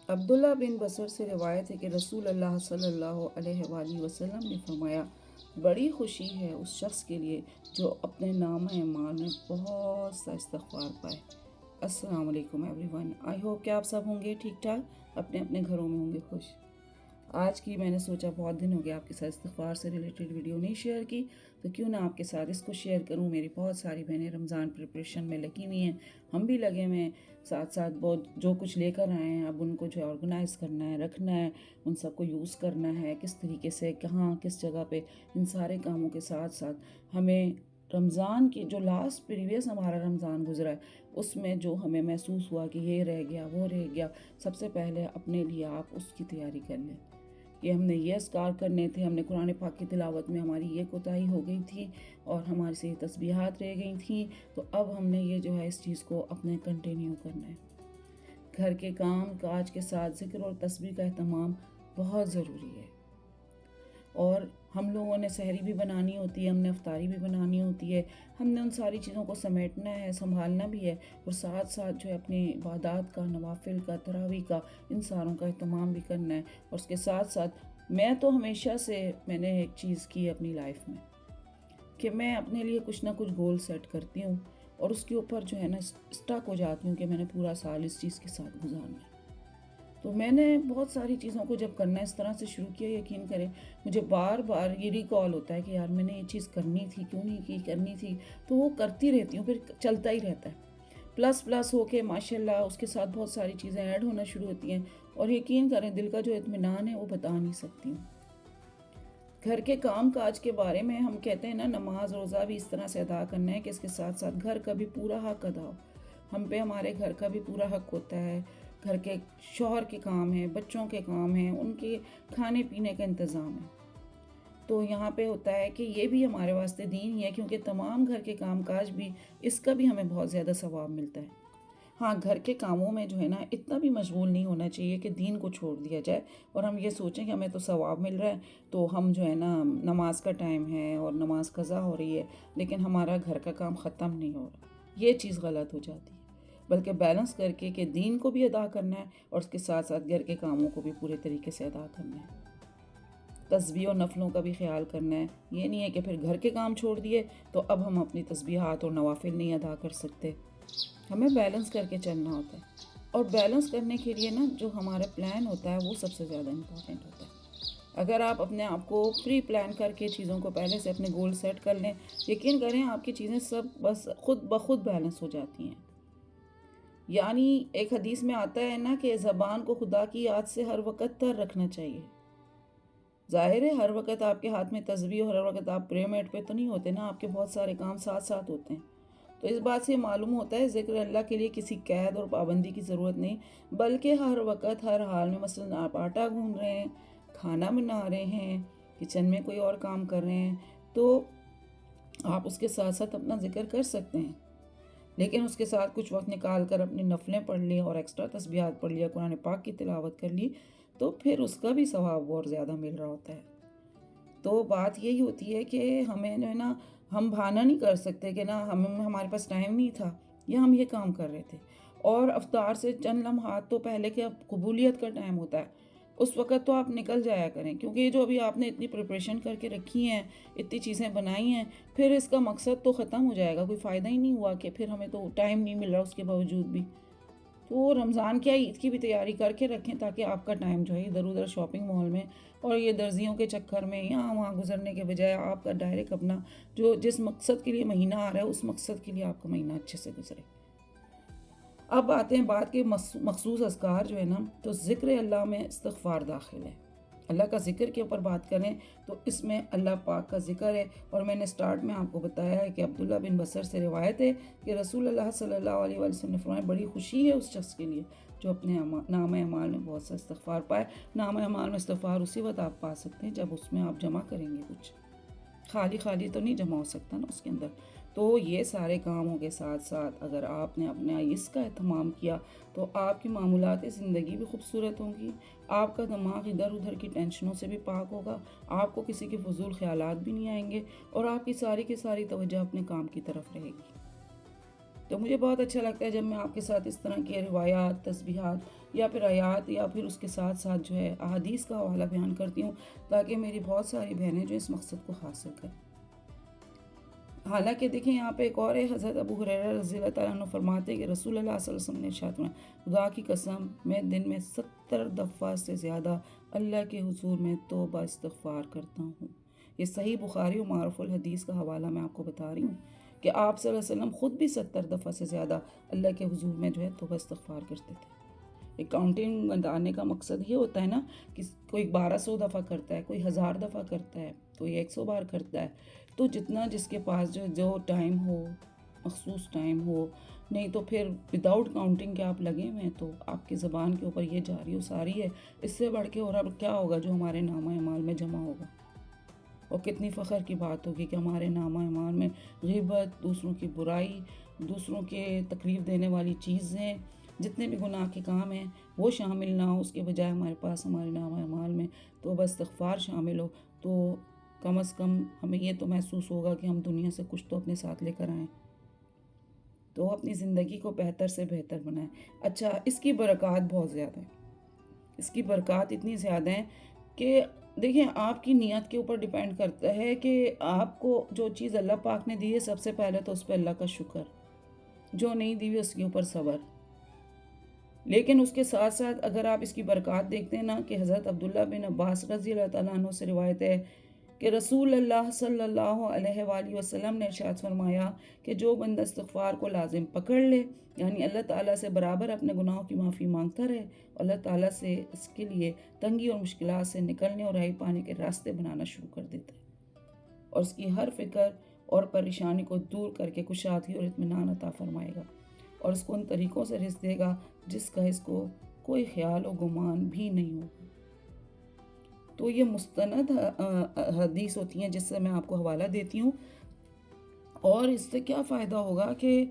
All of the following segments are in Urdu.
عبداللہ بن بصر سے روایت ہے کہ رسول اللہ صلی اللہ علیہ وآلہ وسلم نے فرمایا، بڑی خوشی ہے اس شخص کے لیے جو اپنے نامہ اعمال میں بہت سا استغفار پائے۔ السلام علیکم ایوری ون، آئی ہوپ کہ آپ سب ہوں گے ٹھیک ٹھاک، اپنے اپنے گھروں میں ہوں گے خوش۔ آج کی میں نے سوچا بہت دن ہو گیا آپ کے ساتھ استغفار سے ریلیٹڈ ویڈیو نہیں شیئر کی، تو کیوں نہ آپ کے ساتھ اس کو شیئر کروں۔ میری بہت ساری بہنیں رمضان پریپریشن میں لگی ہوئی ہیں، ہم بھی لگے ہوئے ہیں، ساتھ ساتھ بہت جو کچھ لے کر آئے ہیں اب ان کو جو ہے آرگنائز کرنا ہے، رکھنا ہے، ان سب کو یوز کرنا ہے، کس طریقے سے کہاں کس جگہ پہ، ان سارے کاموں کے ساتھ ساتھ ہمیں رمضان کی جو لاسٹ پریویس ہمارا رمضان گزرا ہے اس میں جو ہمیں محسوس ہوا کہ یہ رہ گیا وہ رہ گیا، سب سے پہلے اپنے لیے آپ اس کی تیاری کر لیں کہ ہم نے یہ اذکار کرنے تھے، ہم نے قرآن پاک کی تلاوت میں ہماری یہ کوتاہی ہو گئی تھی اور ہماری سے یہ تسبیحات رہ گئی تھیں، تو اب ہم نے یہ جو ہے اس چیز کو اپنے کنٹینیو کرنا ہے۔ گھر کے کام کاج کے ساتھ ذکر اور تسبیح کا اہتمام بہت ضروری ہے، اور ہم لوگوں نے سحری بھی بنانی ہوتی ہے، ہم نے افطاری بھی بنانی ہوتی ہے، ہم نے ان ساری چیزوں کو سمیٹنا ہے، سنبھالنا بھی ہے، اور ساتھ ساتھ جو ہے اپنی عبادات کا، نوافل کا، تراویح کا، ان ساروں کا اہتمام بھی کرنا ہے۔ اور اس کے ساتھ ساتھ میں تو ہمیشہ سے میں نے ایک چیز کی اپنی لائف میں کہ میں اپنے لیے کچھ نہ کچھ گول سیٹ کرتی ہوں اور اس کے اوپر جو ہے نا اسٹک ہو جاتی ہوں کہ میں نے پورا سال اس چیز کے ساتھ گزارنا ہے۔ تو میں نے بہت ساری چیزوں کو جب کرنا اس طرح سے شروع کیا، یقین کریں مجھے بار بار یہ ریکال ہوتا ہے کہ یار میں نے یہ چیز کرنی تھی، کیوں نہیں کی، کرنی تھی، تو وہ کرتی رہتی ہوں، پھر چلتا ہی رہتا ہے، پلس ہو کے ماشاءاللہ اس کے ساتھ بہت ساری چیزیں ایڈ ہونا شروع ہوتی ہیں، اور یقین کریں دل کا جو اطمینان ہے وہ بتا نہیں سکتی ہوں۔ گھر کے کام کاج کے بارے میں ہم کہتے ہیں نا، نماز روزہ بھی اس طرح سے ادا کرنا ہے کہ اس کے ساتھ ساتھ گھر کا بھی پورا حق ادا ہو، ہم پہ ہمارے گھر کا بھی پورا حق ہوتا ہے، گھر کے شوہر کے کام ہیں، بچوں کے کام ہیں، ان کے کھانے پینے کا انتظام ہے، تو یہاں پہ ہوتا ہے کہ یہ بھی ہمارے واسطے دین ہی ہے، کیونکہ تمام گھر کے کام کاج بھی اس کا بھی ہمیں بہت زیادہ ثواب ملتا ہے۔ ہاں، گھر کے کاموں میں جو ہے نا اتنا بھی مشغول نہیں ہونا چاہیے کہ دین کو چھوڑ دیا جائے اور ہم یہ سوچیں کہ ہمیں تو ثواب مل رہا ہے تو ہم جو ہے نا نماز کا ٹائم ہے اور نماز قضا ہو رہی ہے لیکن ہمارا گھر کا کام ختم نہیں ہو رہا، یہ چیز غلط ہو جاتی ہے، بلکہ بیلنس کر کے کہ دین کو بھی ادا کرنا ہے اور اس کے ساتھ ساتھ گھر کے کاموں کو بھی پورے طریقے سے ادا کرنا ہے، تسبیح و نفلوں کا بھی خیال کرنا ہے۔ یہ نہیں ہے کہ پھر گھر کے کام چھوڑ دیے تو اب ہم اپنی تسبیحات اور نوافل نہیں ادا کر سکتے، ہمیں بیلنس کر کے چلنا ہوتا ہے، اور بیلنس کرنے کے لیے نا جو ہمارا پلان ہوتا ہے وہ سب سے زیادہ امپورٹنٹ ہوتا ہے۔ اگر آپ اپنے آپ کو پری پلان کر کے چیزوں کو پہلے سے اپنے گول سیٹ کر لیں، یقین کریں آپ کی چیزیں سب بس خود بخود بیلنس ہو جاتی ہیں۔ یعنی ایک حدیث میں آتا ہے نا کہ زبان کو خدا کی یاد سے ہر وقت تر رکھنا چاہیے۔ ظاہر ہے ہر وقت آپ کے ہاتھ میں تسبیح اور ہر وقت آپ پریئر میٹ پہ تو نہیں ہوتے نا، آپ کے بہت سارے کام ساتھ ساتھ ہوتے ہیں، تو اس بات سے معلوم ہوتا ہے ذکر اللہ کے لیے کسی قید اور پابندی کی ضرورت نہیں، بلکہ ہر وقت ہر حال میں، مثلا آپ آٹا گوندھ رہے ہیں، کھانا بنا رہے ہیں، کچن میں کوئی اور کام کر رہے ہیں، تو آپ اس کے ساتھ ساتھ اپنا ذکر کر سکتے ہیں، لیکن اس کے ساتھ کچھ وقت نکال کر اپنی نفلیں پڑھ لی اور ایکسٹرا تسبیحات پڑھ لیا، قرآن پاک کی تلاوت کر لی، تو پھر اس کا بھی ثواب اور زیادہ مل رہا ہوتا ہے۔ تو بات یہی ہوتی ہے کہ ہمیں جو ہے نا ہم بہانہ نہیں کر سکتے کہ نا ہمارے پاس ٹائم نہیں تھا یا ہم یہ کام کر رہے تھے، اور افطار سے چند لمحات تو پہلے کہ اب قبولیت کا ٹائم ہوتا ہے اس وقت تو آپ نکل جایا کریں، کیونکہ یہ جو ابھی آپ نے اتنی پریپریشن کر کے رکھی ہیں، اتنی چیزیں بنائی ہیں، پھر اس کا مقصد تو ختم ہو جائے گا، کوئی فائدہ ہی نہیں ہوا کہ پھر ہمیں تو ٹائم نہیں مل رہا اس کے باوجود بھی۔ تو رمضان کیا عید کی بھی تیاری کر کے رکھیں تاکہ آپ کا ٹائم جو ہے ادھر ادھر شاپنگ مال میں اور یہ درزیوں کے چکر میں یہاں وہاں گزرنے کے بجائے آپ کا ڈائریکٹ اپنا جو جس مقصد کے لیے مہینہ آ رہا ہے اس مقصد کے لیے آپ کا مہینہ اچھے سے گزرے۔ اب آتے ہیں بات کے مخصوص اذکار جو ہے نا، تو ذکر اللہ میں استغفار داخل ہے۔ اللہ کا ذکر کے اوپر بات کریں تو اس میں اللہ پاک کا ذکر ہے، اور میں نے سٹارٹ میں آپ کو بتایا ہے کہ عبداللہ بن بصر سے روایت ہے کہ رسول اللہ صلی اللہ علیہ وسلم نے فرمایا، بڑی خوشی ہے اس شخص کے لیے جو اپنے نامہ اعمال میں بہت سا استغفار پائے۔ نامہ اعمال میں استغفار اسی وقت آپ پا سکتے ہیں جب اس میں آپ جمع کریں گے، کچھ خالی خالی تو نہیں جمع ہو سکتا نا اس کے اندر۔ تو یہ سارے کاموں کے ساتھ ساتھ اگر آپ نے اپنا اس کا اہتمام کیا تو آپ کی معمولات زندگی بھی خوبصورت ہوں گی، آپ کا دماغ ادھر ادھر کی ٹینشنوں سے بھی پاک ہوگا، آپ کو کسی کے فضول خیالات بھی نہیں آئیں گے، اور آپ کی ساری توجہ اپنے کام کی طرف رہے گی۔ تو مجھے بہت اچھا لگتا ہے جب میں آپ کے ساتھ اس طرح کی روایات، تسبیحات یا پھر آیات یا پھر اس کے ساتھ ساتھ جو ہے احادیث کا حوالہ بیان کرتی ہوں تاکہ میری بہت ساری بہنیں جو اس مقصد کو حاصل کریں۔ حالانکہ دیکھیں یہاں پہ ایک اور ہے، حضرت ابو ہریرہ رضی اللہ تعالیٰ عنہ فرماتے ہیں کہ رسول اللہ صلی اللہ علیہ وسلم نے ارشاد فرمایا، خدا کی قسم میں دن میں 70 دفعہ سے زیادہ اللہ کے حضور میں توبہ استغفار کرتا ہوں۔ یہ صحیح بخاری و معروف الحدیث کا حوالہ میں آپ کو بتا رہی ہوں کہ آپ صلی اللہ علیہ وسلم خود بھی 70 دفعہ سے زیادہ اللہ کے حضور میں جو ہے توبہ استغفار کرتے تھے۔ ایک کاؤنٹنگ بتانے کا مقصد یہ ہوتا ہے نا کہ کوئی 1200 دفعہ کرتا ہے، کوئی 1000 دفعہ کرتا ہے، کوئی 100 بار کرتا ہے، تو جتنا جس کے پاس جو ٹائم ہو، مخصوص ٹائم ہو، نہیں تو پھر وداؤٹ کاؤنٹنگ کے آپ لگے ہوئے ہیں تو آپ کی زبان کے اوپر یہ جاری و ساری ہے، اس سے بڑھ کے اور اب کیا ہوگا جو ہمارے نامہ اعمال میں جمع ہوگا۔ اور کتنی فخر کی بات ہوگی کہ ہمارے نامہ اعمال میں غیبت، دوسروں کی برائی، دوسروں کے تکلیف دینے والی چیزیں، جتنے بھی گناہ کے کام ہیں وہ شامل نہ ہو، اس کے بجائے ہمارے پاس ہمارے نامہ اعمال میں توبہ استغفار شامل ہو، تو کم از کم ہمیں یہ تو محسوس ہوگا کہ ہم دنیا سے کچھ تو اپنے ساتھ لے کر آئیں، تو اپنی زندگی کو بہتر سے بہتر بنائیں۔ اچھا، اس کی برکات بہت زیادہ ہیں، اس کی برکات اتنی زیادہ ہیں کہ دیکھیں آپ کی نیت کے اوپر ڈیپینڈ کرتا ہے کہ آپ کو جو چیز اللہ پاک نے دی ہے سب سے پہلے تو اس پہ اللہ کا شکر، جو نہیں دی ہوئی اس کے اوپر صبر۔ لیکن اس کے ساتھ ساتھ اگر آپ اس کی برکات دیکھتے ہیں نا کہ حضرت عبداللہ بن عباس رضی اللہ تعالیٰ عنہ سے روایت ہے کہ رسول اللہ صلی اللہ علیہ وآلہ وسلم نے ارشاد فرمایا کہ جو بندہ استغفار کو لازم پکڑ لے، یعنی اللہ تعالیٰ سے برابر اپنے گناہوں کی معافی مانگتا رہے، اللہ تعالیٰ سے اس کے لیے تنگی اور مشکلات سے نکلنے اور رہائی پانے کے راستے بنانا شروع کر دیتا ہے، اور اس کی ہر فکر اور پریشانی کو دور کر کے کشادگی اور اطمینان عطا فرمائے گا، اور اس کو ان طریقوں سے رزق دے گا جس کا اس کو کوئی خیال و گمان بھی نہیں ہوگا۔ تو یہ مستند حدیث ہوتی ہیں جس سے میں آپ کو حوالہ دیتی ہوں، اور اس سے کیا فائدہ ہوگا کہ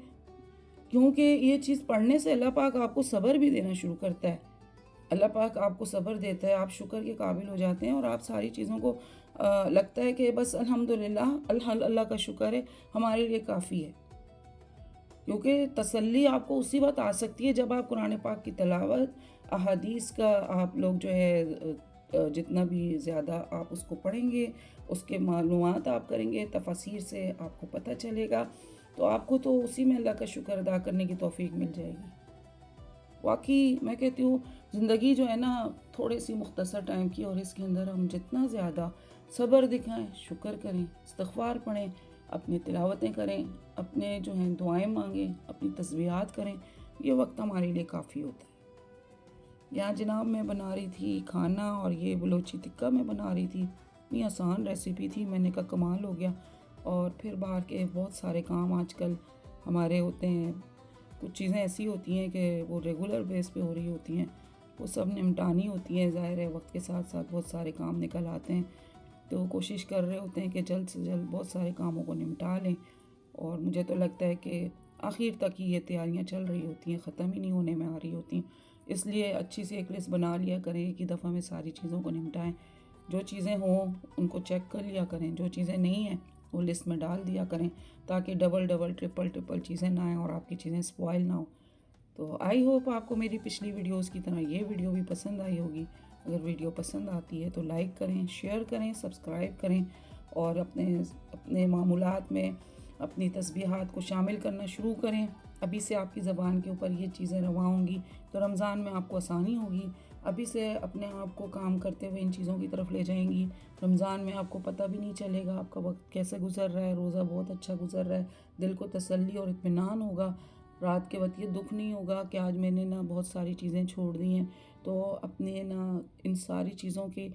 کیونکہ یہ چیز پڑھنے سے اللہ پاک آپ کو صبر بھی دینا شروع کرتا ہے، اللہ پاک آپ کو صبر دیتا ہے، آپ شکر کے قابل ہو جاتے ہیں، اور آپ ساری چیزوں کو لگتا ہے کہ بس الحمدللہ، اللہ کا شکر ہے ہمارے لیے کافی ہے، کیونکہ تسلی آپ کو اسی وقت آ سکتی ہے جب آپ قرآن پاک کی تلاوت، احادیث کا آپ لوگ جو ہے جتنا بھی زیادہ آپ اس کو پڑھیں گے، اس کے معلومات آپ کریں گے، تفاسیر سے آپ کو پتہ چلے گا، تو آپ کو تو اسی میں اللہ کا شکر ادا کرنے کی توفیق مل جائے گی۔ واقعی میں کہتی ہوں زندگی جو ہے نا تھوڑی سی مختصر ٹائم کی، اور اس کے اندر ہم جتنا زیادہ صبر دکھائیں، شکر کریں، استغفار پڑھیں، اپنی تلاوتیں کریں، اپنے جو ہیں دعائیں مانگیں، اپنی تسبیحات کریں، یہ وقت ہمارے لیے کافی ہوتا ہے۔ یہاں جناب میں بنا رہی تھی کھانا، اور یہ بلوچی ٹکا میں بنا رہی تھی، اتنی آسان ریسیپی تھی، میں نے کہا کمال ہو گیا۔ اور پھر باہر کے بہت سارے کام آج کل ہمارے ہوتے ہیں، کچھ چیزیں ایسی ہوتی ہیں کہ وہ ریگولر بیس پہ ہو رہی ہوتی ہیں، وہ سب نمٹانی ہوتی ہیں، ظاہر ہے وقت کے ساتھ ساتھ بہت سارے کام نکل آتے ہیں، تو کوشش کر رہے ہوتے ہیں کہ جلد سے جلد بہت سارے کاموں کو نمٹا لیں، اور مجھے تو لگتا ہے کہ آخر تک ہی یہ تیاریاں چل رہی ہوتی ہیں، ختم ہی نہیں ہونے میں آ رہی ہوتی ہیں، اس لیے اچھی سی ایک لسٹ بنا لیا کریں، ایک ہی دفعہ میں ساری چیزوں کو نمٹائیں، جو چیزیں ہوں ان کو چیک کر لیا کریں، جو چیزیں نہیں ہیں وہ لسٹ میں ڈال دیا کریں، تاکہ ڈبل ٹرپل چیزیں نہ آئیں اور آپ کی چیزیں سپوائل نہ ہوں۔ تو آئی ہوپ آپ کو میری پچھلی ویڈیوز کی طرح یہ ویڈیو بھی پسند آئی ہوگی۔ اگر ویڈیو پسند آتی ہے تو لائک کریں، شیئر کریں، سبسکرائب کریں، اور اپنے معمولات میں اپنی تسبیحات کو شامل کرنا شروع کریں۔ ابھی سے آپ کی زبان کے اوپر یہ چیزیں رواں ہوں گی تو رمضان میں آپ کو آسانی ہوگی، ابھی سے اپنے آپ کو کام کرتے ہوئے ان چیزوں کی طرف لے جائیں گی، رمضان میں آپ کو پتہ بھی نہیں چلے گا آپ کا وقت کیسے گزر رہا ہے، روزہ بہت اچھا گزر رہا ہے، دل کو تسلی اور اطمینان ہوگا، رات کے وقت یہ دکھ نہیں ہوگا کہ آج میں نے بہت ساری چیزیں چھوڑ دی ہیں، تو اپنے ان ساری چیزوں کی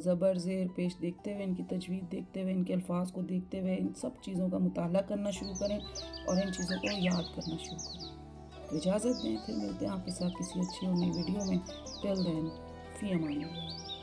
زبر زیر پیش دیکھتے ہوئے، ان کی تجوید دیکھتے ہوئے، ان کے الفاظ کو دیکھتے ہوئے ان سب چیزوں کا مطالعہ کرنا شروع کریں، اور ان چیزوں کو یاد کرنا شروع کریں۔ تو اجازت دیں، پھر ملتے ہیں آپ کے ساتھ کسی اچھی اور نئی ویڈیو میں۔ ٹل دین، فی امان اللہ۔